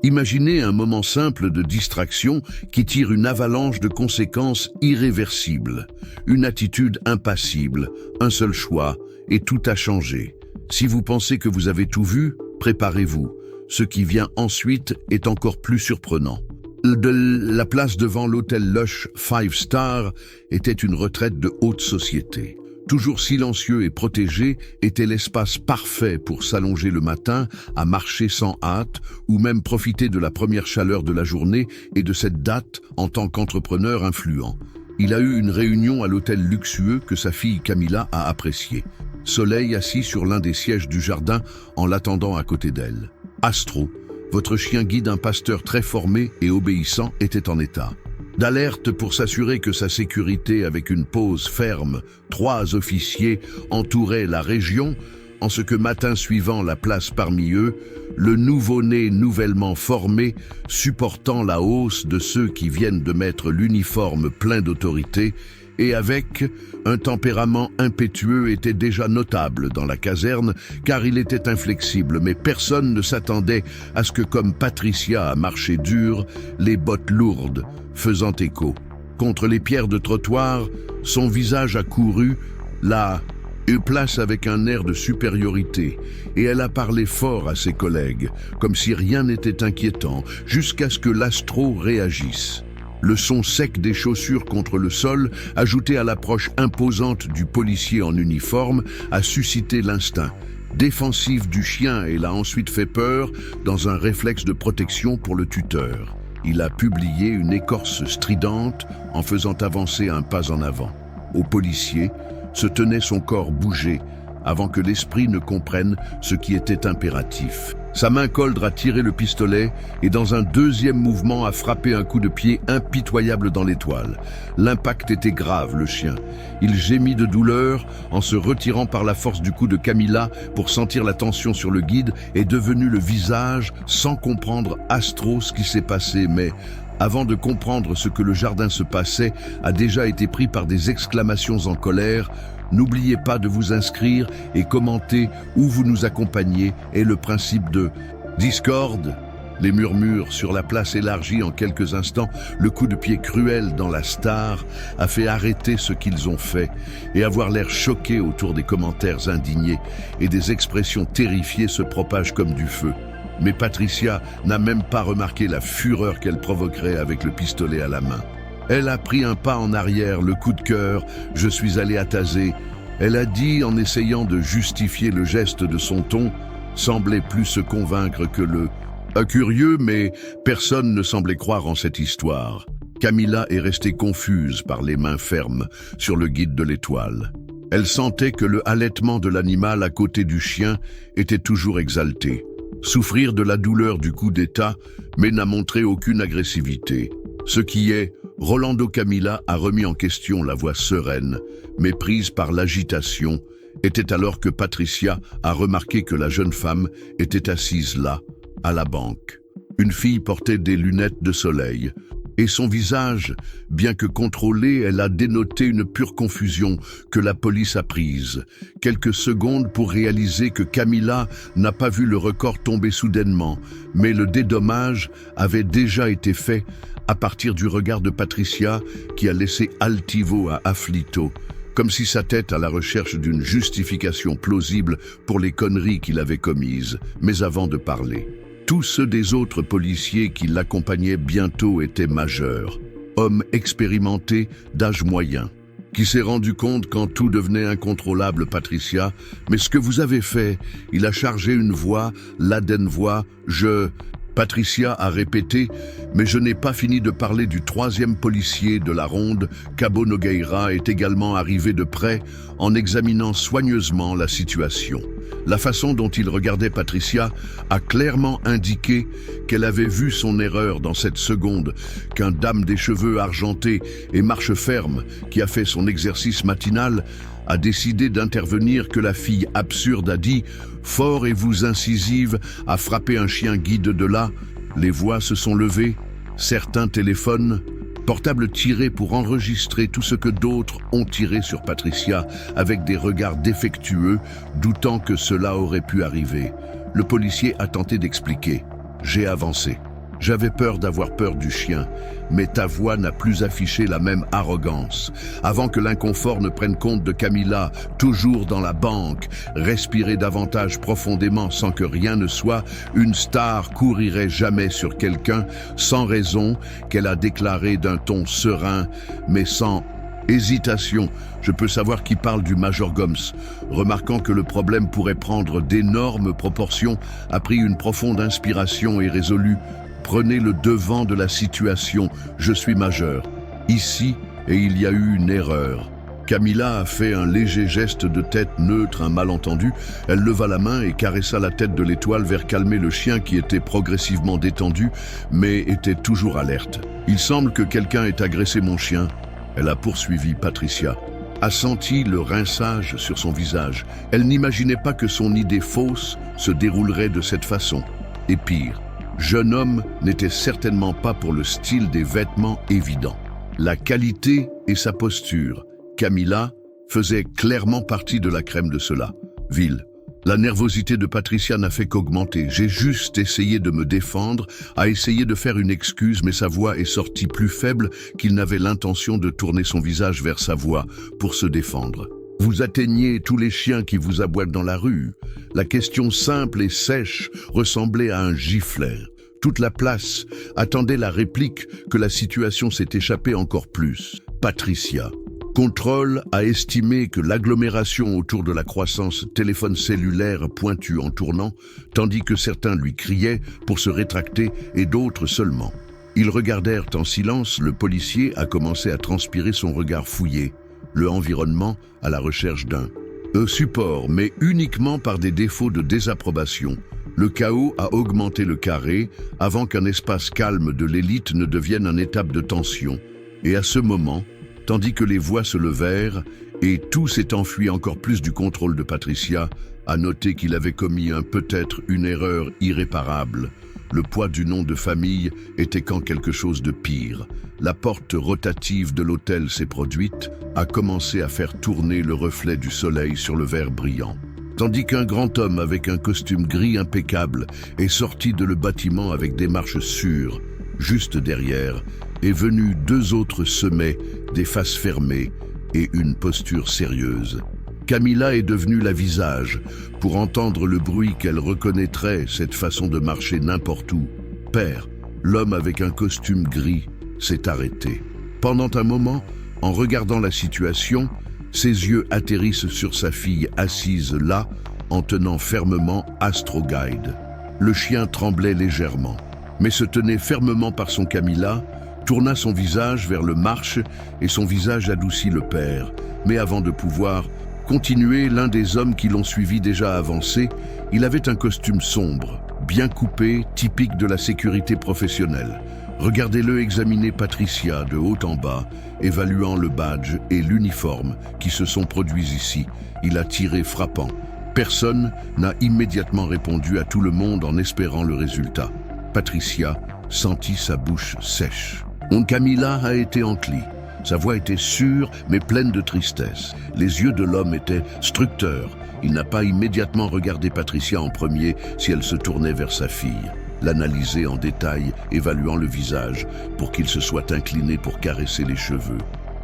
Imaginez un moment simple de distraction qui tire une avalanche de conséquences irréversibles. Une attitude impassible, un seul choix, et tout a changé. Si vous pensez que vous avez tout vu, préparez-vous. Ce qui vient ensuite est encore plus surprenant. La place devant l'hôtel Lush 5 Star était une retraite de haute société. Toujours silencieux et protégé, était l'espace parfait pour s'allonger le matin, à marcher sans hâte, ou même profiter de la première chaleur de la journée et de cette date en tant qu'entrepreneur influent. Il a eu une réunion à l'hôtel luxueux que sa fille Camilla a apprécié. Soleil assis sur l'un des sièges du jardin en l'attendant à côté d'elle. Astro, votre chien guide, un pasteur très formé et obéissant, était en état d'alerte pour s'assurer que sa sécurité, avec une pose ferme. 3 officiers entouraient la région, en ce que matin suivant la place parmi eux, le nouveau-né nouvellement formé, supportant la hausse de ceux qui viennent de mettre l'uniforme plein d'autorité, et avec un tempérament impétueux, était déjà notable dans la caserne, car il était inflexible, mais personne ne s'attendait à ce que, comme Patricia a marché dur, les bottes lourdes, faisant écho contre les pierres de trottoir, son visage a couru, là, place avec un air de supériorité, et elle a parlé fort à ses collègues, comme si rien n'était inquiétant, jusqu'à ce que l'astro réagisse. Le son sec des chaussures contre le sol, ajouté à l'approche imposante du policier en uniforme, a suscité l'instinct défensif du chien et l'a ensuite fait peur dans un réflexe de protection pour le tuteur. Il a publié une écorce stridente en faisant avancer un pas en avant. Au policier se tenait son corps bougé avant que l'esprit ne comprenne ce qui était impératif. Sa main coldre a tiré le pistolet et dans un deuxième mouvement a frappé un coup de pied impitoyable dans l'étoile. L'impact était grave, le chien. Il gémit de douleur en se retirant par la force du coup de Camilla pour sentir la tension sur le guide, est devenu le visage, sans comprendre Astro ce qui s'est passé, mais avant de comprendre ce que le jardin se passait, a déjà été pris par des exclamations en colère. N'oubliez pas de vous inscrire et commenter où vous nous accompagnez et le principe de Discord. Les murmures sur la place élargie en quelques instants, le coup de pied cruel dans la star a fait arrêter ce qu'ils ont fait et avoir l'air choqué autour des commentaires indignés, et des expressions terrifiées se propagent comme du feu. Mais Patricia n'a même pas remarqué la fureur qu'elle provoquerait avec le pistolet à la main. Elle a pris un pas en arrière, le coup de cœur, « Je suis allé à taser ». Elle a dit en essayant de justifier le geste de son ton, semblait plus se convaincre que le « curieux », mais personne ne semblait croire en cette histoire. Camilla est restée confuse par les mains fermes sur le guide de l'étoile. Elle sentait que le halètement de l'animal à côté du chien était toujours exalté. Souffrir de la douleur du coup d'état, mais n'a montré aucune agressivité. Ce qui est, Rolando Camilla a remis en question la voix sereine, mais prise par l'agitation, était alors que Patricia a remarqué que la jeune femme était assise là, à la banque. Une fille portait des lunettes de soleil, et son visage, bien que contrôlé, elle a dénoté une pure confusion que la police a prise. Quelques secondes pour réaliser que Camilla n'a pas vu le record tomber soudainement, mais le dédommage avait déjà été fait à partir du regard de Patricia qui a laissé altivo à afflito, comme si sa tête à la recherche d'une justification plausible pour les conneries qu'il avait commises, mais avant de parler. Tous ceux des autres policiers qui l'accompagnaient bientôt étaient majeurs, hommes expérimentés d'âge moyen, qui s'est rendu compte quand tout devenait incontrôlable. Patricia, mais ce que vous avez fait, il a chargé une voix, l'Aden voix, Patricia a répété, mais je n'ai pas fini de parler du troisième policier de la ronde. Cabo Nogueira est également arrivé de près en examinant soigneusement la situation. La façon dont il regardait Patricia a clairement indiqué qu'elle avait vu son erreur dans cette seconde, qu'un dame des cheveux argentés et marche ferme qui a fait son exercice matinal a décidé d'intervenir, que la fille absurde a dit « Fort et vous incisive » a frappé un chien guide de là. Les voix se sont levées, certains téléphones portables tirés pour enregistrer tout ce que d'autres ont tiré sur Patricia avec des regards défectueux, doutant que cela aurait pu arriver. Le policier a tenté d'expliquer. J'ai avancé. J'avais peur d'avoir peur du chien, mais ta voix n'a plus affiché la même arrogance. Avant que l'inconfort ne prenne compte de Camilla, toujours dans la banque, respirer davantage profondément sans que rien ne soit, une star courirait jamais sur quelqu'un sans raison, qu'elle a déclaré d'un ton serein, mais sans hésitation. Je peux savoir qui parle du Major Gomes. Remarquant que le problème pourrait prendre d'énormes proportions, a pris une profonde inspiration et résolu: prenez le devant de la situation, je suis majeur. Ici, et il y a eu une erreur. Camilla a fait un léger geste de tête neutre, un malentendu. Elle leva la main et caressa la tête de l'étoile vers calmer le chien qui était progressivement détendu, mais était toujours alerte. Il semble que quelqu'un ait agressé mon chien. Elle a poursuivi Patricia. A senti le rinçage sur son visage. Elle n'imaginait pas que son idée fausse se déroulerait de cette façon. Et pire, jeune homme n'était certainement pas pour le style des vêtements évidents. La qualité et sa posture. Camilla faisait clairement partie de la crème de cela. Ville. La nervosité de Patricia n'a fait qu'augmenter. J'ai juste essayé de me défendre, a essayé de faire une excuse, mais sa voix est sortie plus faible qu'il n'avait l'intention de tourner son visage vers sa voix pour se défendre. Vous atteignez tous les chiens qui vous aboient dans la rue. La question simple et sèche ressemblait à un giflet. Toute la place attendait la réplique que la situation s'est échappée encore plus. Patricia. Contrôle a estimé que l'agglomération autour de la croissance téléphone cellulaire pointu en tournant, tandis que certains lui criaient pour se rétracter et d'autres seulement. Ils regardèrent en silence, le policier a commencé à transpirer son regard fouillé, le environnement à la recherche d'un support, mais uniquement par des défauts de désapprobation. Le chaos a augmenté le carré avant qu'un espace calme de l'élite ne devienne une étape de tension. Et à ce moment, tandis que les voix se levèrent et tout s'est enfui encore plus du contrôle de Patricia, a noté qu'il avait commis peut-être une erreur irréparable. Le poids du nom de famille était quand quelque chose de pire. La porte rotative de l'hôtel s'est produite, a commencé à faire tourner le reflet du soleil sur le verre brillant. Tandis qu'un grand homme avec un costume gris impeccable est sorti de le bâtiment avec des marches sûres. Juste derrière est venu deux autres sommets, des faces fermées et une posture sérieuse. Camilla est devenue la visage, pour entendre le bruit qu'elle reconnaîtrait, cette façon de marcher n'importe où. Père, l'homme avec un costume gris, s'est arrêté. Pendant un moment, en regardant la situation, ses yeux atterrissent sur sa fille assise là, en tenant fermement Astro Guide. Le chien tremblait légèrement, mais se tenait fermement par son Camilla, tourna son visage vers le marche et son visage adoucit le père. Mais avant de pouvoir continuer, l'un des hommes qui l'ont suivi déjà avancé, il avait un costume sombre, bien coupé, typique de la sécurité professionnelle. Regardez-le examiner Patricia de haut en bas, évaluant le badge et l'uniforme qui se sont produits ici. Il a tiré frappant. Personne n'a immédiatement répondu à tout le monde en espérant le résultat. Patricia sentit sa bouche sèche. Mon Camilla a été encli. Sa voix était sûre, mais pleine de tristesse. Les yeux de l'homme étaient structeurs. Il n'a pas immédiatement regardé Patricia en premier si elle se tournait vers sa fille. L'analyser en détail, évaluant le visage, pour qu'il se soit incliné pour caresser les cheveux.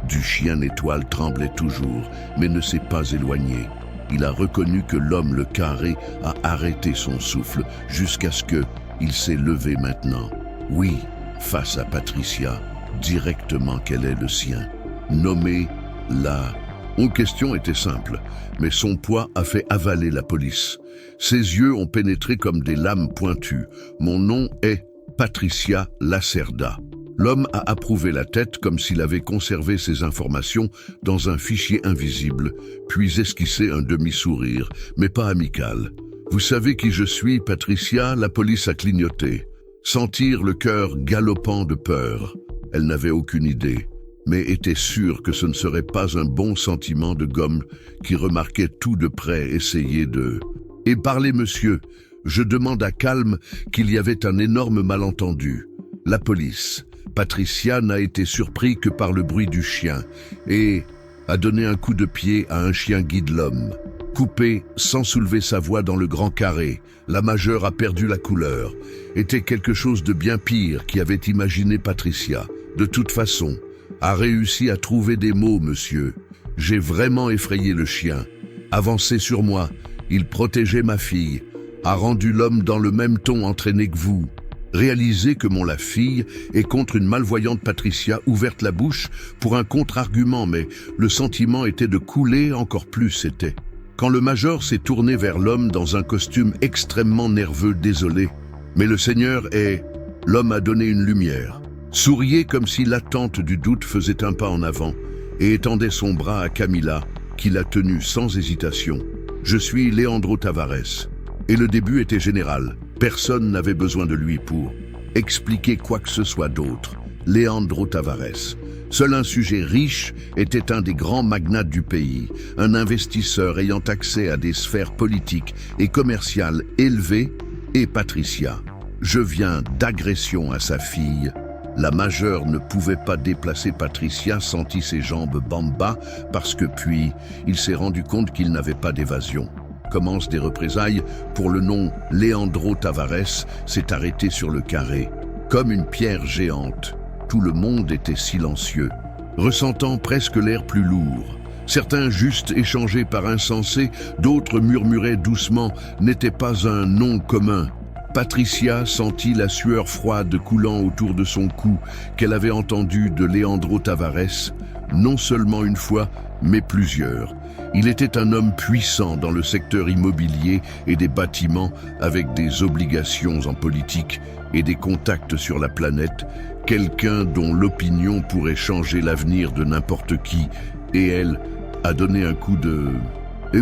Du chien étoile tremblait toujours, mais ne s'est pas éloigné. Il a reconnu que l'homme le carré a arrêté son souffle, jusqu'à ce que il s'est levé maintenant. Oui, face à Patricia, directement quel est le sien. Nommé la... Mon question était simple, mais son poids a fait avaler la police. Ses yeux ont pénétré comme des lames pointues. Mon nom est Patricia Lacerda. L'homme a approuvé la tête comme s'il avait conservé ses informations dans un fichier invisible, puis esquissé un demi-sourire, mais pas amical. Vous savez qui je suis, Patricia? La police a clignoté. Sentir le cœur galopant de peur. Elle n'avait aucune idée, mais était sûre que ce ne serait pas un bon sentiment de gomme qui remarquait tout de près essayer de... Et parlez, monsieur, je demande à calme qu'il y avait un énorme malentendu. La police. Patricia n'a été surpris que par le bruit du chien et a donné un coup de pied à un chien guide l'homme. Coupé, sans soulever sa voix dans le grand carré, la majeure a perdu la couleur. Était quelque chose de bien pire qu'avait imaginé Patricia. De toute façon, a réussi à trouver des mots, monsieur. J'ai vraiment effrayé le chien. Avancé sur moi, il protégeait ma fille. A rendu l'homme dans le même ton entraîné que vous. Réalisez que la fille est contre une malvoyante Patricia, ouverte la bouche pour un contre-argument, mais le sentiment était de couler encore plus, c'était. Quand le major s'est tourné vers l'homme dans un costume extrêmement nerveux, désolé. Mais le Seigneur est... L'homme a donné une lumière. Souriait comme si l'attente du doute faisait un pas en avant et étendait son bras à Camilla, qui l'a tenu sans hésitation. Je suis Leandro Tavares. Et le début était général. Personne n'avait besoin de lui pour expliquer quoi que ce soit d'autre. Leandro Tavares. Seul un sujet riche était un des grands magnates du pays, un investisseur ayant accès à des sphères politiques et commerciales élevées, et Patricia. Je viens d'agression à sa fille. La majeure ne pouvait pas déplacer Patricia, sentit ses jambes bamba, parce que puis, il s'est rendu compte qu'il n'avait pas d'évasion. Commence des représailles pour le nom Leandro Tavares s'est arrêté sur le carré, comme une pierre géante. Tout le monde était silencieux, ressentant presque l'air plus lourd. Certains juste échangés par insensé, d'autres murmuraient doucement « n'était pas un nom commun ». Patricia sentit la sueur froide coulant autour de son cou qu'elle avait entendue de Leandro Tavares, non seulement une fois, mais plusieurs. Il était un homme puissant dans le secteur immobilier et des bâtiments, avec des obligations en politique et des contacts sur la planète, quelqu'un dont l'opinion pourrait changer l'avenir de n'importe qui, et elle a donné un coup de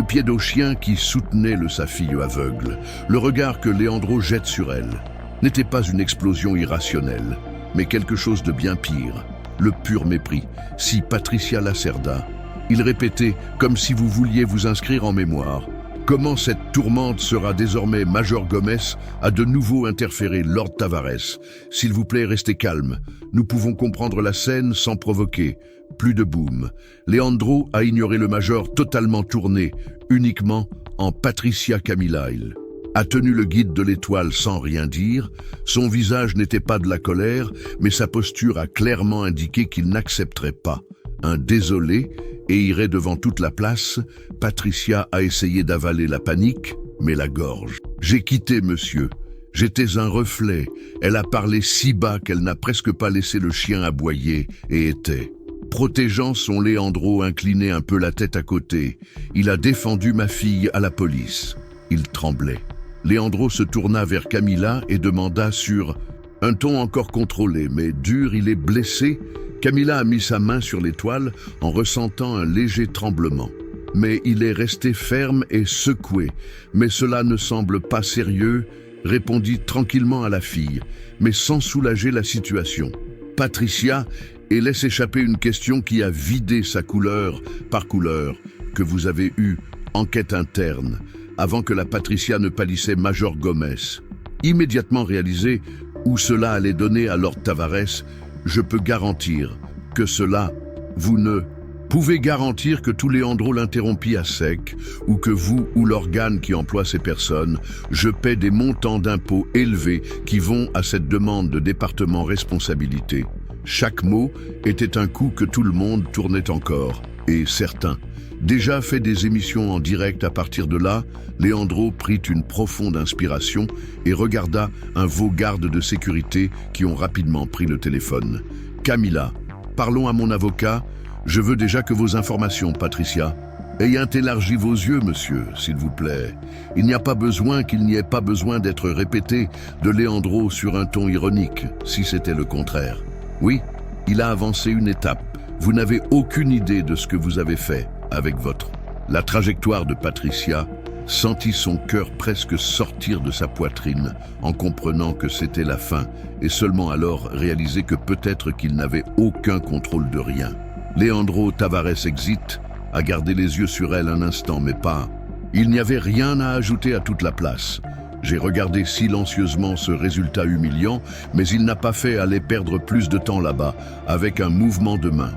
pied au chien qui soutenait sa fille aveugle. Le regard que Leandro jette sur elle n'était pas une explosion irrationnelle, mais quelque chose de bien pire, le pur mépris. Si Patricia Lacerda, il répétait comme si vous vouliez vous inscrire en mémoire. Comment cette tourmente sera désormais Major Gomez a de nouveau interféré Lord Tavares. S'il vous plaît, restez calme. Nous pouvons comprendre la scène sans provoquer. Plus de boum. Leandro a ignoré le Major totalement tourné, uniquement en Patricia Camilla. Il a tenu le guide de l'étoile sans rien dire. Son visage n'était pas de la colère, mais sa posture a clairement indiqué qu'il n'accepterait pas. Un désolé et irait devant toute la place. Patricia a essayé d'avaler la panique, mais la gorge. J'ai quitté, monsieur. J'étais un reflet. Elle a parlé si bas qu'elle n'a presque pas laissé le chien aboyer et était, protégeant son Leandro incliné un peu la tête à côté. Il a défendu ma fille à la police. Il tremblait. Leandro se tourna vers Camilla et demanda sur un ton encore contrôlé, mais dur, il est blessé. Camilla a mis sa main sur l'étoile en ressentant un léger tremblement. Mais il est resté ferme et secoué. Mais cela ne semble pas sérieux, répondit tranquillement à la fille, mais sans soulager la situation. Patricia, et laisse échapper une question qui a vidé sa couleur par couleur, que vous avez eue, enquête interne, avant que la Patricia ne pâlissait Major Gomez. Immédiatement réalisé où cela allait donner à Lord Tavares, je peux garantir que cela, vous ne pouvez garantir que tout Leandro l'interrompit à sec, ou que vous ou l'organe qui emploie ces personnes, je paie des montants d'impôts élevés qui vont à cette demande de département responsabilité. Chaque mot était un coup que tout le monde tournait encore, et certains. Déjà fait des émissions en direct à partir de là, Leandro prit une profonde inspiration et regarda un veau garde de sécurité qui ont rapidement pris le téléphone. Camilla, parlons à mon avocat. Je veux déjà que vos informations, Patricia. Ayant élargi vos yeux, monsieur, s'il vous plaît. Il n'y a pas besoin qu'il n'y ait pas besoin d'être répété de Leandro sur un ton ironique, si c'était le contraire. Oui, il a avancé une étape. Vous n'avez aucune idée de ce que vous avez fait avec votre... La trajectoire de Patricia sentit son cœur presque sortir de sa poitrine en comprenant que c'était la fin et seulement alors réaliser que peut-être qu'il n'avait aucun contrôle de rien. Leandro Tavares exit, a gardé les yeux sur elle un instant, mais pas. Il n'y avait rien à ajouter à toute la place. J'ai regardé silencieusement ce résultat humiliant, mais il n'a pas fait aller perdre plus de temps là-bas, avec un mouvement de main.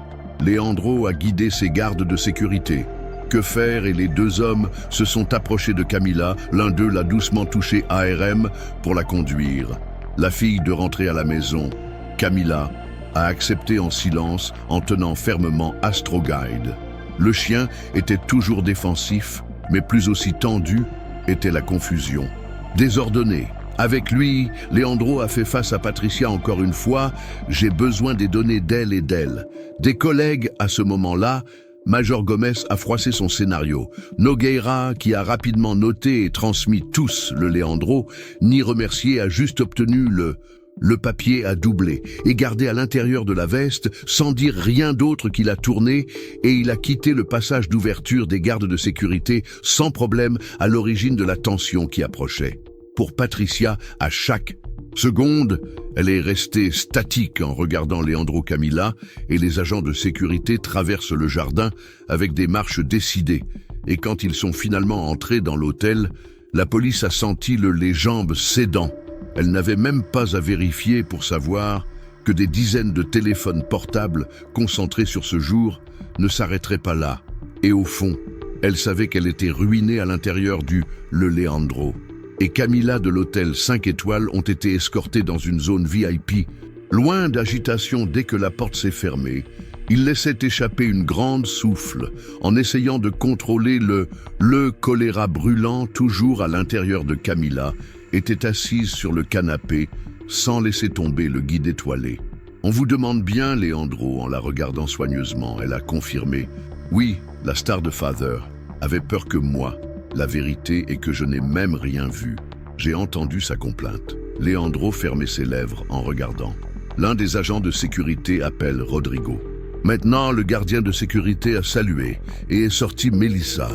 Leandro a guidé ses gardes de sécurité. Que faire? Et les deux hommes se sont approchés de Camilla. L'un d'eux l'a doucement touché ARM pour la conduire. La fille de rentrer à la maison, Camilla, a accepté en silence en tenant fermement Astro Guide. Le chien était toujours défensif, mais plus aussi tendu était la confusion. Désordonné. Avec lui, Leandro a fait face à Patricia encore une fois. J'ai besoin des données d'elle et d'elle. Des collègues à ce moment-là, Major Gomez a froissé son scénario. Nogueira, qui a rapidement noté et transmis tous le Leandro, ni remercié, a juste obtenu le papier a doublé et gardé à l'intérieur de la veste sans dire rien d'autre qu'il a tourné et il a quitté le passage d'ouverture des gardes de sécurité sans problème à l'origine de la tension qui approchait. Pour Patricia, à chaque seconde, elle est restée statique en regardant Leandro Camilla et les agents de sécurité traversent le jardin avec des marches décidées. Et quand ils sont finalement entrés dans l'hôtel, la police a senti les jambes cédant. Elle n'avait même pas à vérifier pour savoir que des dizaines de téléphones portables concentrés sur ce jour ne s'arrêteraient pas là. Et au fond, elle savait qu'elle était ruinée à l'intérieur du Le Leandro. Et Camilla de l'hôtel 5 étoiles ont été escortés dans une zone VIP. Loin d'agitation dès que la porte s'est fermée, il laissait échapper une grande souffle en essayant de contrôler le choléra brûlant toujours à l'intérieur de Camilla, était assise sur le canapé sans laisser tomber le guide étoilé. On vous demande bien, Leandro, en la regardant soigneusement, elle a confirmé. Oui, la star de Father avait peur que moi. La vérité est que je n'ai même rien vu. J'ai entendu sa complainte. Leandro fermait ses lèvres en regardant. L'un des agents de sécurité appelle Rodrigo. Maintenant, le gardien de sécurité a salué et est sorti Melissa.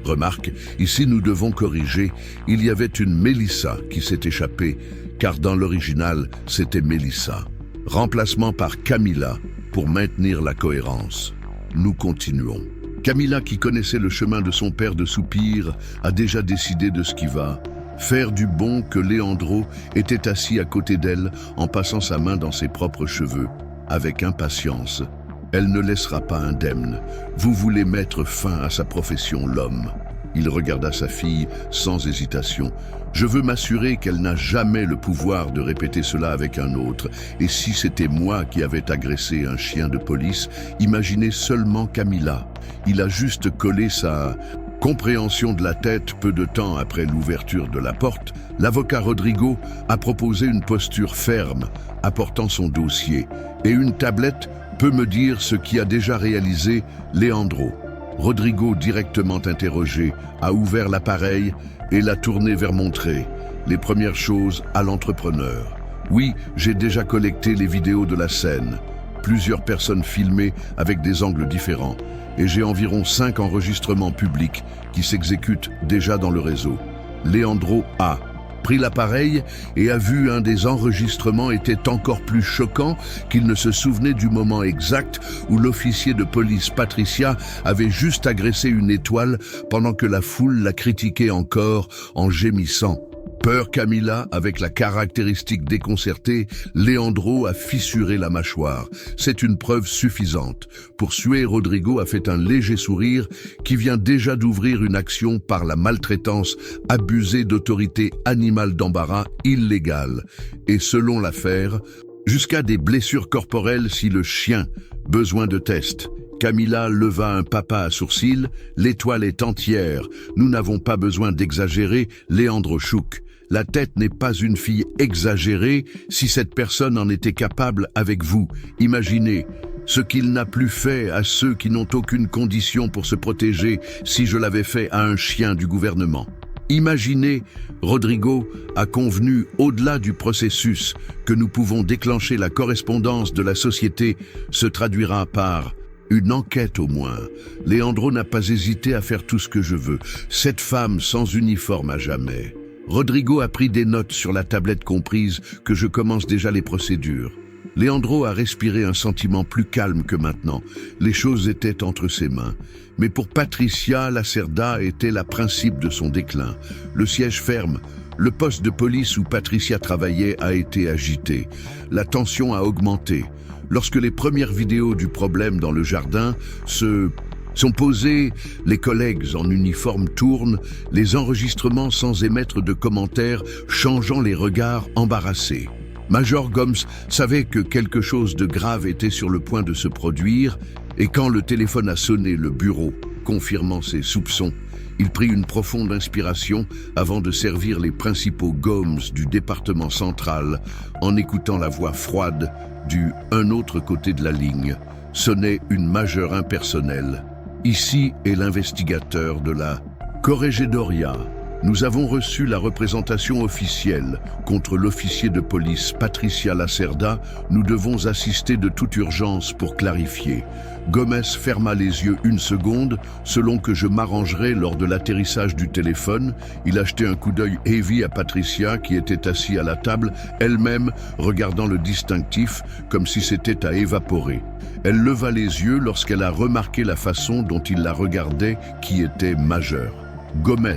Remarque, ici nous devons corriger, il y avait une Melissa qui s'est échappée, car dans l'original, c'était Melissa. Remplacement par Camilla pour maintenir la cohérence. Nous continuons. Camilla, qui connaissait le chemin de son père de soupir, a déjà décidé de ce qui va. Faire du bon que Leandro était assis à côté d'elle en passant sa main dans ses propres cheveux, avec impatience. Elle ne laissera pas indemne. Vous voulez mettre fin à sa profession, l'homme. Il regarda sa fille sans hésitation. Je veux m'assurer qu'elle n'a jamais le pouvoir de répéter cela avec un autre. Et si c'était moi qui avais agressé un chien de police, imaginez seulement Camilla. Il a juste collé sa compréhension de la tête peu de temps après l'ouverture de la porte. L'avocat Rodrigo a proposé une posture ferme, apportant son dossier, et une tablette peut me dire ce qui a déjà réalisé Leandro. Rodrigo, directement interrogé, a ouvert l'appareil et l'a tourné vers Montré. Les premières choses à l'entrepreneur. Oui, j'ai déjà collecté les vidéos de la scène. Plusieurs personnes filmées avec des angles différents. Et j'ai environ 5 enregistrements publics qui s'exécutent déjà dans le réseau. Leandro a pris l'appareil et a vu un des enregistrements était encore plus choquant qu'il ne se souvenait du moment exact où l'officier de police Patricia avait juste agressé une étoile pendant que la foule la critiquait encore en gémissant. Peur Camilla, avec la caractéristique déconcertée, Leandro a fissuré la mâchoire. C'est une preuve suffisante. Poursué, Rodrigo a fait un léger sourire qui vient déjà d'ouvrir une action par la maltraitance abusée d'autorité animale d'embarras illégale. Et selon l'affaire, jusqu'à des blessures corporelles si le chien, besoin de test. Camilla leva un papa à sourcils, l'étoile est entière, nous n'avons pas besoin d'exagérer, Leandro Chouk. La tête n'est pas une fille exagérée si cette personne en était capable avec vous. Imaginez ce qu'il n'a plus fait à ceux qui n'ont aucune condition pour se protéger si je l'avais fait à un chien du gouvernement. Imaginez, Rodrigo a convenu au-delà du processus que nous pouvons déclencher la correspondance de la société se traduira par une enquête au moins. Leandro n'a pas hésité à faire tout ce que je veux. Cette femme sans uniforme à jamais. Rodrigo a pris des notes sur la tablette comprise que je commence déjà les procédures. Leandro a respiré un sentiment plus calme que maintenant. Les choses étaient entre ses mains. Mais pour Patricia, Lacerda était la principe de son déclin. Le siège ferme. Le poste de police où Patricia travaillait a été agité. La tension a augmenté. Lorsque les premières vidéos du problème dans le jardin se Sont posés, les collègues en uniforme tournent, les enregistrements sans émettre de commentaires, changeant les regards embarrassés. Major Gomes savait que quelque chose de grave était sur le point de se produire, et quand le téléphone a sonné le bureau, confirmant ses soupçons, il prit une profonde inspiration avant de servir les principaux Gomes du département central en écoutant la voix froide du « un autre côté de la ligne » sonnait une majeure impersonnelle. Ici est l'investigateur de la Corregidora. Nous avons reçu la représentation officielle contre l'officier de police Patricia Lacerda. Nous devons assister de toute urgence pour clarifier. Gomes ferma les yeux une seconde, selon que je m'arrangerai lors de l'atterrissage du téléphone. Il a jeté un coup d'œil heavy à Patricia qui était assise à la table, elle-même regardant le distinctif comme si c'était à évaporer. Elle leva les yeux lorsqu'elle a remarqué la façon dont il la regardait qui était majeure. Gomes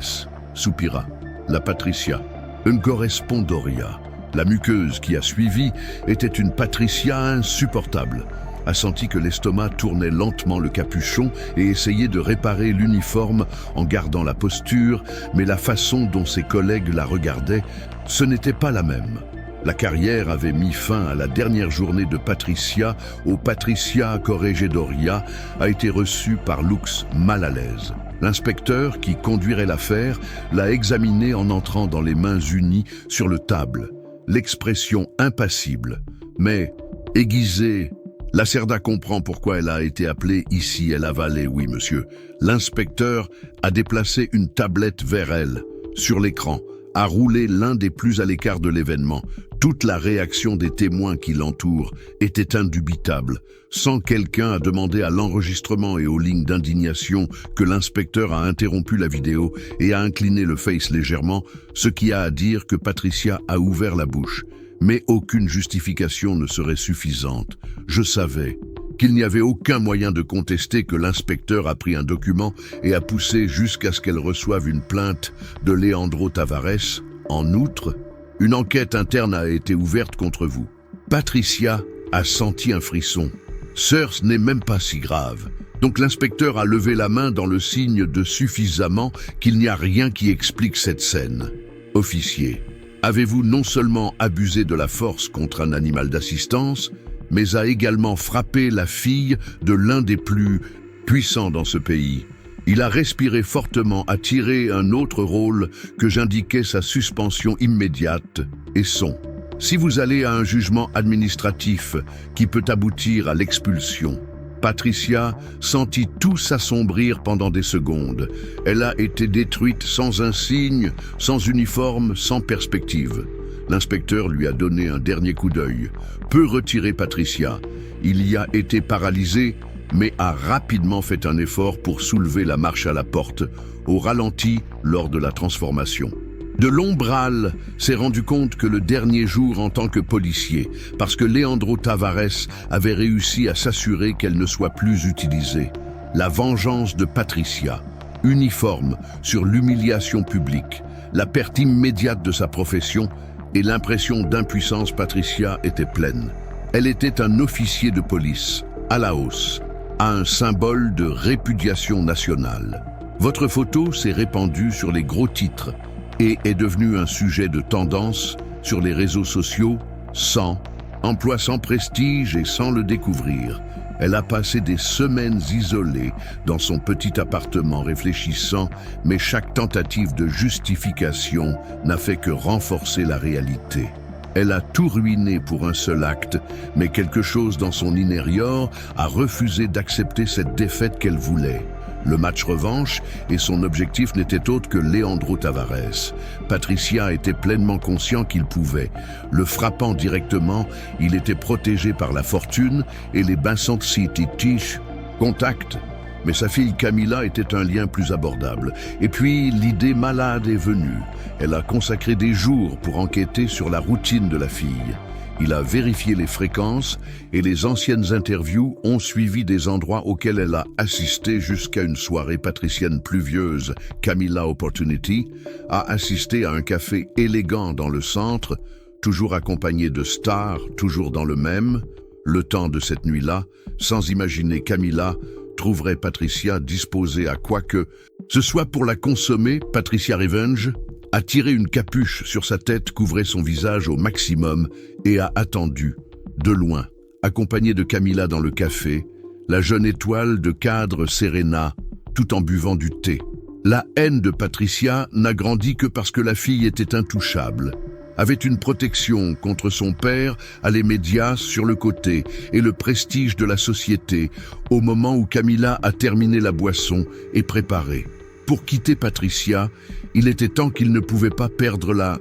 soupira. La Patricia, une correspondoria. La muqueuse qui a suivi était une Patricia insupportable. A senti que l'estomac tournait lentement le capuchon et essayait de réparer l'uniforme en gardant la posture, mais la façon dont ses collègues la regardaient, ce n'était pas la même. La carrière avait mis fin à la dernière journée de Patricia au Patricia Corregidoria a été reçue par Lux mal à l'aise. L'inspecteur qui conduirait l'affaire l'a examinée en entrant dans les mains unies sur le table. L'expression impassible, mais aiguisée. Lacerda comprend pourquoi elle a été appelée ici, elle avalait, oui monsieur. L'inspecteur a déplacé une tablette vers elle. Sur l'écran, a roulé l'un des plus à l'écart de l'événement. Toute la réaction des témoins qui l'entourent était indubitable. Sans quelqu'un a demandé à l'enregistrement et aux lignes d'indignation que l'inspecteur a interrompu la vidéo et a incliné le face légèrement, ce qui a à dire que Patricia a ouvert la bouche. Mais aucune justification ne serait suffisante. Je savais qu'il n'y avait aucun moyen de contester que l'inspecteur a pris un document et a poussé jusqu'à ce qu'elle reçoive une plainte de Leandro Tavares. En outre, une enquête interne a été ouverte contre vous. Patricia a senti un frisson. Sœur, ce n'est même pas si grave. Donc l'inspecteur a levé la main dans le signe de suffisamment qu'il n'y a rien qui explique cette scène. Officier, avez-vous non seulement abusé de la force contre un animal d'assistance, mais a également frappé la fille de l'un des plus puissants dans ce pays. Il a respiré fortement, a tiré un autre rôle que j'indiquais sa suspension immédiate et son. Si vous allez à un jugement administratif qui peut aboutir à l'expulsion, Patricia sentit tout s'assombrir pendant des secondes. Elle a été détruite sans un signe, sans uniforme, sans perspective. L'inspecteur lui a donné un dernier coup d'œil. Peu retiré Patricia. Il y a été paralysé, mais a rapidement fait un effort pour soulever la marche à la porte, au ralenti lors de la transformation. De l'Ombral s'est rendu compte que le dernier jour en tant que policier, parce que Leandro Tavares avait réussi à s'assurer qu'elle ne soit plus utilisée. La vengeance de Patricia, uniforme sur l'humiliation publique, la perte immédiate de sa profession et l'impression d'impuissance Patricia était pleine. Elle était un officier de police, à la hausse, à un symbole de répudiation nationale. Votre photo s'est répandue sur les gros titres et est devenue un sujet de tendance sur les réseaux sociaux, sans emploi, sans prestige et sans le découvrir. Elle a passé des semaines isolée dans son petit appartement réfléchissant, mais chaque tentative de justification n'a fait que renforcer la réalité. Elle a tout ruiné pour un seul acte, mais quelque chose dans son intérieur a refusé d'accepter cette défaite qu'elle voulait. Le match revanche et son objectif n'était autre que Leandro Tavares. Patricia était pleinement conscient qu'il pouvait. Le frappant directement, il était protégé par la fortune et les Vincent City Tish. Contact. Mais sa fille Camilla était un lien plus abordable. Et puis l'idée malade est venue. Elle a consacré des jours pour enquêter sur la routine de la fille. Il a vérifié les fréquences et les anciennes interviews ont suivi des endroits auxquels elle a assisté jusqu'à une soirée patricienne pluvieuse. Camilla Opportunity a assisté à un café élégant dans le centre, toujours accompagné de stars, toujours dans le même. Le temps de cette nuit-là, sans imaginer Camilla, trouverait Patricia disposée à quoi que ce soit pour la consommer. Patricia Revenge a tiré une capuche sur sa tête, couvrait son visage au maximum et a attendu, de loin, accompagnée de Camilla dans le café, la jeune étoile de cadre Serena, tout en buvant du thé. La haine de Patricia n'a grandi que parce que la fille était intouchable, avait une protection contre son père, à les médias sur le côté et le prestige de la société, au moment où Camilla a terminé la boisson et préparé. Pour quitter Patricia, il était temps qu'il ne pouvait pas perdre la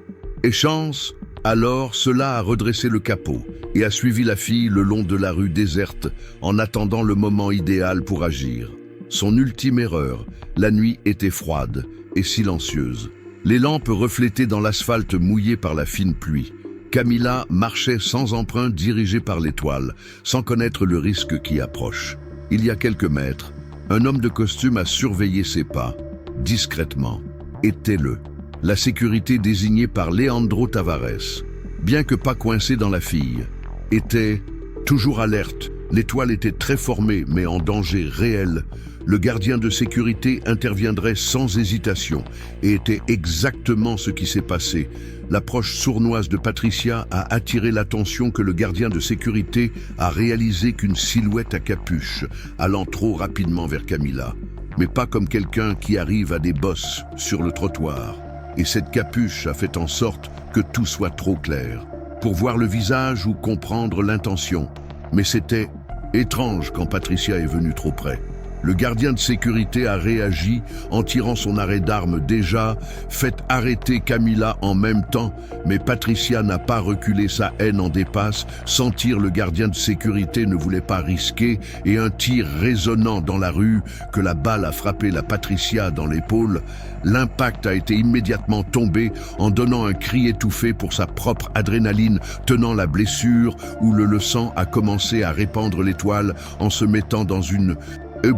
chance. Alors, cela a redressé le capot et a suivi la fille le long de la rue déserte en attendant le moment idéal pour agir. Son ultime erreur, la nuit était froide et silencieuse. Les lampes reflétaient dans l'asphalte mouillé par la fine pluie. Camilla marchait sans emprunt, dirigée par l'étoile, sans connaître le risque qui approche. Il y a quelques mètres, un homme de costume a surveillé ses pas, discrètement. Était-le la sécurité désignée par Leandro Tavares, bien que pas coincé dans la fille, était toujours alerte. L'étoile était très formée, mais en danger réel. Le gardien de sécurité interviendrait sans hésitation, et était exactement ce qui s'est passé. L'approche sournoise de Patricia a attiré l'attention que le gardien de sécurité a réalisé qu'une silhouette à capuche, allant trop rapidement vers Camilla. Mais pas comme quelqu'un qui arrive à des bosses sur le trottoir. Et cette capuche a fait en sorte que tout soit trop clair, pour voir le visage ou comprendre l'intention. Mais c'était étrange quand Patricia est venue trop près. Le gardien de sécurité a réagi en tirant son arrêt d'armes déjà, fait arrêter Camilla en même temps, mais Patricia n'a pas reculé, sa haine en dépasse. Sentir le gardien de sécurité ne voulait pas risquer, et un tir résonnant dans la rue, que la balle a frappé la Patricia dans l'épaule. L'impact a été immédiatement tombé en donnant un cri étouffé pour sa propre adrénaline, tenant la blessure où le sang a commencé à répandre l'étoile en se mettant dans une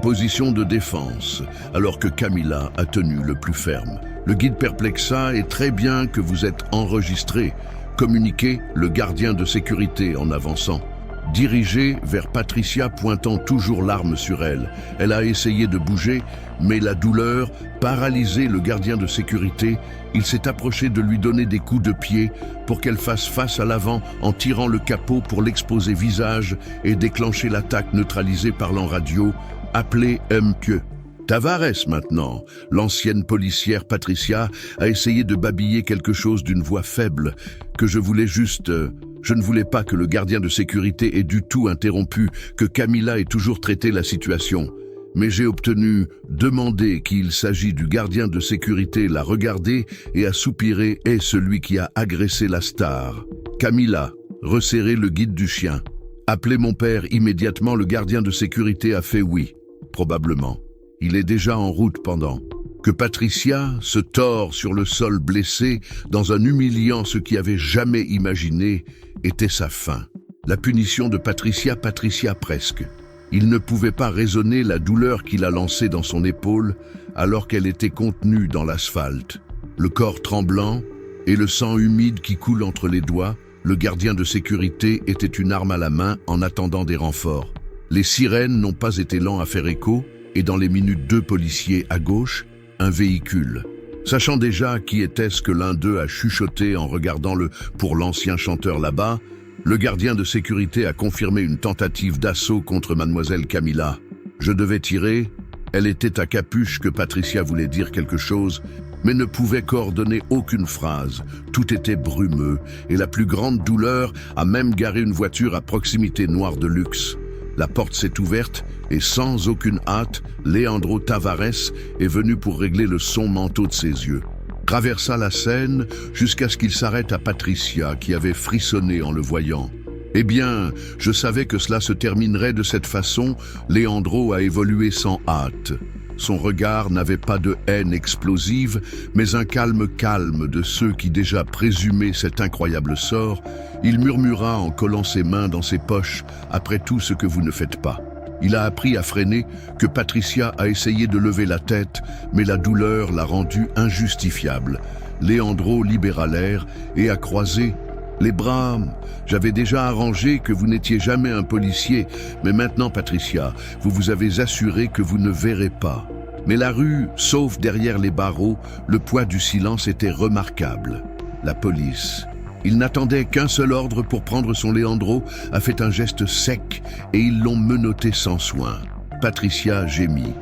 position de défense, alors que Camilla a tenu le plus ferme. Le guide perplexa est très bien que vous êtes enregistré, communiquait le gardien de sécurité en avançant. Dirigé vers Patricia, pointant toujours l'arme sur elle. Elle a essayé de bouger, mais la douleur paralysait le gardien de sécurité. Il s'est approché de lui donner des coups de pied pour qu'elle fasse face à l'avant en tirant le capot pour l'exposer visage et déclencher l'attaque neutralisée par l'en-radio. Appelé M.Q. Tavares maintenant. L'ancienne policière Patricia a essayé de babiller quelque chose d'une voix faible, que je voulais juste... Je ne voulais pas que le gardien de sécurité ait du tout interrompu, que Camilla ait toujours traité la situation. Mais j'ai obtenu demander qu'il s'agit du gardien de sécurité, l'a regardé et a soupiré, est celui qui a agressé la star. Camilla, resserré le guide du chien. Appelez mon père immédiatement, le gardien de sécurité a fait oui. Probablement. Il est déjà en route pendant que Patricia se tord sur le sol blessé dans un humiliant ce qui avait jamais imaginé était sa fin. La punition de Patricia presque. Il ne pouvait pas raisonner la douleur qu'il a lancée dans son épaule alors qu'elle était contenue dans l'asphalte. Le corps tremblant et le sang humide qui coule entre les doigts, le gardien de sécurité était une arme à la main en attendant des renforts. Les sirènes n'ont pas été lents à faire écho et dans les minutes, 2 policiers à gauche, un véhicule. Sachant déjà qui était-ce que l'un d'eux a chuchoté en regardant pour l'ancien chanteur là-bas, le gardien de sécurité a confirmé une tentative d'assaut contre mademoiselle Camilla. Je devais tirer, elle était à capuche que Patricia voulait dire quelque chose, mais ne pouvait coordonner aucune phrase. Tout était brumeux et la plus grande douleur a même garé une voiture à proximité noire de luxe. La porte s'est ouverte et sans aucune hâte, Leandro Tavares est venu pour régler le son manteau de ses yeux. Traversa la scène jusqu'à ce qu'il s'arrête à Patricia qui avait frissonné en le voyant. Eh bien, je savais que cela se terminerait de cette façon. Leandro a évolué sans hâte. Son regard n'avait pas de haine explosive, mais un calme de ceux qui déjà présumaient cet incroyable sort. Il murmura en collant ses mains dans ses poches, « Après tout ce que vous ne faites pas ». Il a appris à freiner, que Patricia a essayé de lever la tête, mais la douleur l'a rendue injustifiable. Leandro libéra l'air et a croisé Les bras, j'avais déjà arrangé que vous n'étiez jamais un policier, mais maintenant, Patricia, vous vous avez assuré que vous ne verrez pas. Mais la rue, sauf derrière les barreaux, le poids du silence était remarquable. La police. Il n'attendait qu'un seul ordre pour prendre son Leandro, a fait un geste sec et ils l'ont menotté sans soin. Patricia gémit.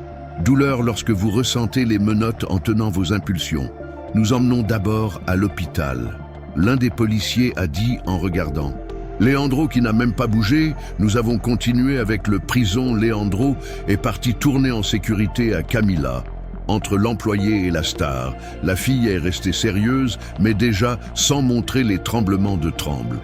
Douleur lorsque vous ressentez les menottes en tenant vos impulsions. Nous emmenons d'abord à l'hôpital. L'un des policiers a dit en regardant. Leandro qui n'a même pas bougé, nous avons continué avec le prison Leandro et parti tourner en sécurité à Camilla. Entre l'employé et la star, la fille est restée sérieuse, mais déjà sans montrer les tremblements de tremble.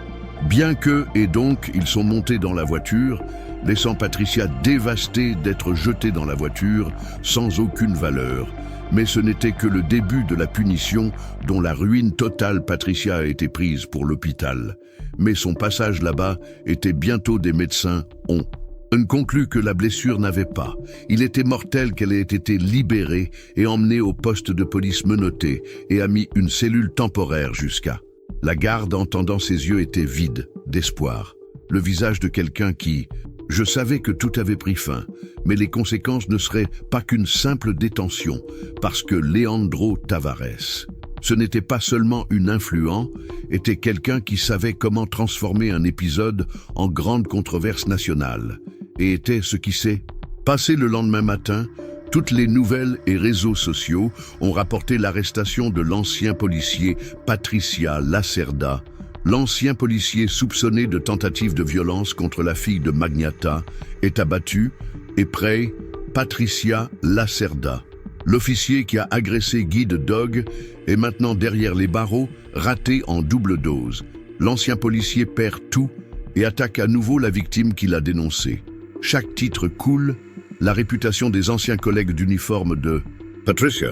Bien que, et donc, ils sont montés dans la voiture, laissant Patricia dévastée d'être jetée dans la voiture, sans aucune valeur. Mais ce n'était que le début de la punition dont la ruine totale Patricia a été prise pour l'hôpital. Mais son passage là-bas était bientôt des médecins ont. On conclut que la blessure n'avait pas. Il était mortel qu'elle ait été libérée et emmenée au poste de police menotté et a mis une cellule temporaire jusqu'à. La garde, entendant ses yeux, était vide d'espoir. Le visage de quelqu'un qui... Je savais que tout avait pris fin, mais les conséquences ne seraient pas qu'une simple détention, parce que Leandro Tavares, ce n'était pas seulement une influent, était quelqu'un qui savait comment transformer un épisode en grande controverse nationale, et était ce qui s'est passé le lendemain matin. Toutes les nouvelles et réseaux sociaux ont rapporté l'arrestation de l'ancien policier Patricia Lacerda, l'ancien policier soupçonné de tentative de violence contre la fille de Magnata est abattu et près Patricia Lacerda. L'officier qui a agressé Guy de Dog est maintenant derrière les barreaux, raté en double dose. L'ancien policier perd tout et attaque à nouveau la victime qu'il a dénoncée. Chaque titre coule, la réputation des anciens collègues d'uniforme de Patricia.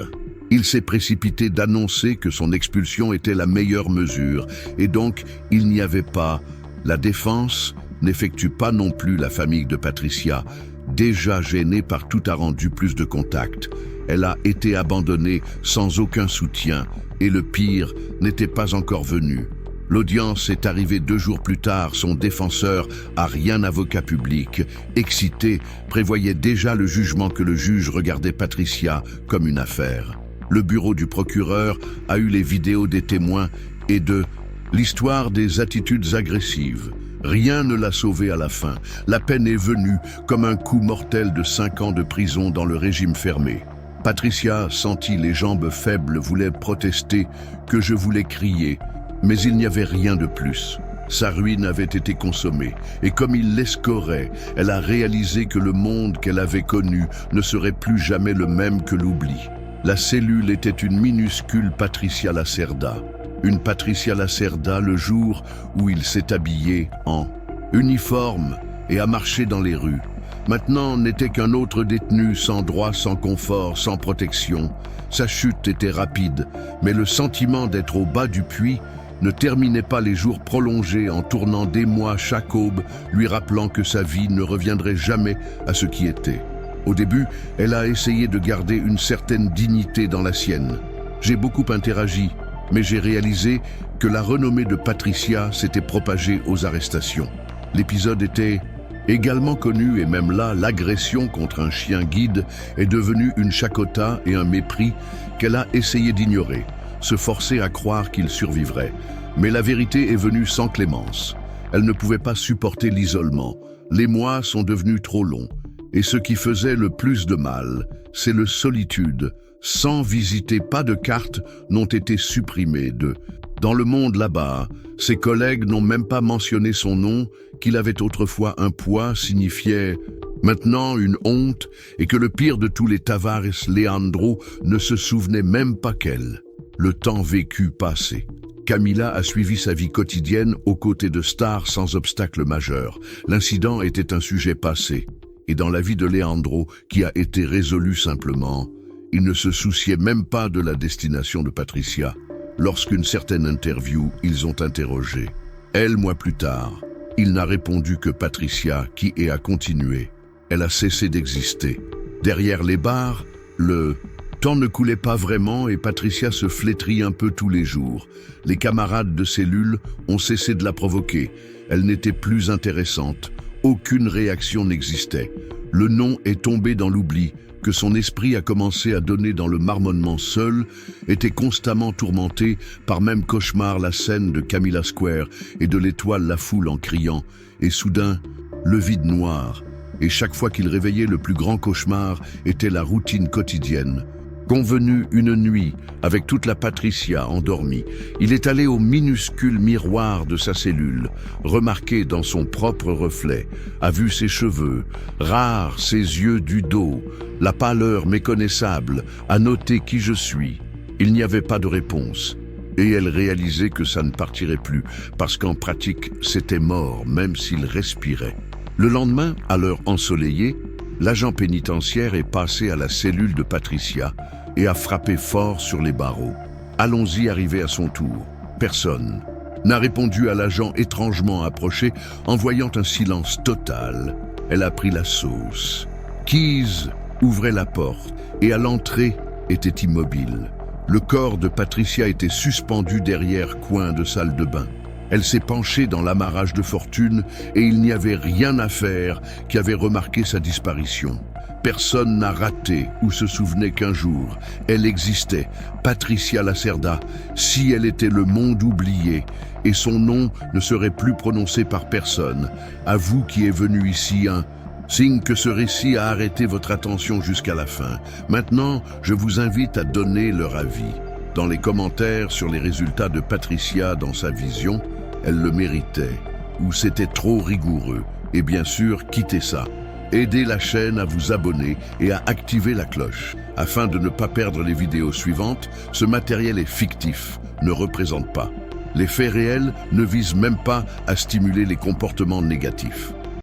Il s'est précipité d'annoncer que son expulsion était la meilleure mesure, et donc il n'y avait pas. La défense n'effectue pas non plus la famille de Patricia, déjà gênée par tout a rendu plus de contacts. Elle a été abandonnée sans aucun soutien, et le pire n'était pas encore venu. L'audience est arrivée 2 jours plus tard, son défenseur, Ariane avocat public, excité, prévoyait déjà le jugement que le juge regardait Patricia comme une affaire. Le bureau du procureur a eu les vidéos des témoins et de l'histoire des attitudes agressives. Rien ne l'a sauvé à la fin. La peine est venue comme un coup mortel de 5 ans de prison dans le régime fermé. Patricia sentit les jambes faibles, voulait protester, que je voulais crier, mais il n'y avait rien de plus. Sa ruine avait été consommée, et comme il l'escorait, elle a réalisé que le monde qu'elle avait connu ne serait plus jamais le même que l'oubli. La cellule était une minuscule Patricia Lacerda. Une Patricia Lacerda le jour où il s'est habillé en uniforme et a marché dans les rues. Maintenant n'était qu'un autre détenu sans droit, sans confort, sans protection. Sa chute était rapide, mais le sentiment d'être au bas du puits ne terminait pas les jours prolongés en tournant des mois chaque aube, lui rappelant que sa vie ne reviendrait jamais à ce qui était. Au début, elle a essayé de garder une certaine dignité dans la sienne. J'ai beaucoup interagi, mais j'ai réalisé que la renommée de Patricia s'était propagée aux arrestations. L'épisode était également connu et même là, l'agression contre un chien guide est devenue une chacota et un mépris qu'elle a essayé d'ignorer, se forcer à croire qu'il survivrait. Mais la vérité est venue sans clémence. Elle ne pouvait pas supporter l'isolement. Les mois sont devenus trop longs. Et ce qui faisait le plus de mal, c'est le solitude. Sans visiter, pas de cartes n'ont été supprimées de. Dans le monde là-bas, ses collègues n'ont même pas mentionné son nom, qu'il avait autrefois un poids, signifiait maintenant une honte, et que le pire de tous les Tavares, Leandro, ne se souvenait même pas qu'elle. Le temps vécu passé. Camilla a suivi sa vie quotidienne aux côtés de stars sans obstacle majeur. L'incident était un sujet passé. Et dans la vie de Leandro, qui a été résolu simplement, il ne se souciait même pas de la destination de Patricia. Lorsqu'une certaine interview, ils ont interrogé. Elle, mois plus tard, il n'a répondu que Patricia, qui a continué. Elle a cessé d'exister. Derrière les bars, le temps ne coulait pas vraiment et Patricia se flétrit un peu tous les jours. Les camarades de cellule ont cessé de la provoquer. Elle n'était plus intéressante. Aucune réaction n'existait. Le nom est tombé dans l'oubli, que son esprit a commencé à donner dans le marmonnement seul, était constamment tourmenté par même cauchemar la scène de Camilla Square et de l'étoile La Foule en criant, et soudain, le vide noir. Et chaque fois qu'il réveillait, le plus grand cauchemar était la routine quotidienne. Convenu une nuit, avec toute la Patricia endormie, il est allé au minuscule miroir de sa cellule, remarqué dans son propre reflet, a vu ses cheveux, rares ses yeux du dos, la pâleur méconnaissable, a noté qui je suis. Il n'y avait pas de réponse. Et elle réalisait que ça ne partirait plus, parce qu'en pratique, c'était mort, même s'il respirait. Le lendemain, à l'heure ensoleillée, l'agent pénitentiaire est passé à la cellule de Patricia et a frappé fort sur les barreaux. Allons-y arrivé à son tour. Personne n'a répondu à l'agent étrangement approché en voyant un silence total. Elle a pris la sauce. Keys ouvrait la porte et à l'entrée était immobile. Le corps de Patricia était suspendu derrière coin de salle de bain. Elle s'est penchée dans l'amarrage de fortune et il n'y avait rien à faire qui avait remarqué sa disparition. Personne n'a raté ou se souvenait qu'un jour, elle existait, Patricia Lacerda, si elle était le monde oublié, et son nom ne serait plus prononcé par personne. À vous qui est venu ici, signe que ce récit a arrêté votre attention jusqu'à la fin. Maintenant, je vous invite à donner leur avis. Dans les commentaires sur les résultats de Patricia dans sa vision, elle le méritait, ou c'était trop rigoureux. Et bien sûr, quittez ça. Aidez la chaîne à vous abonner et à activer la cloche. Afin de ne pas perdre les vidéos suivantes, ce matériel est fictif, ne représente pas. Les faits réels ne visent même pas à stimuler les comportements négatifs.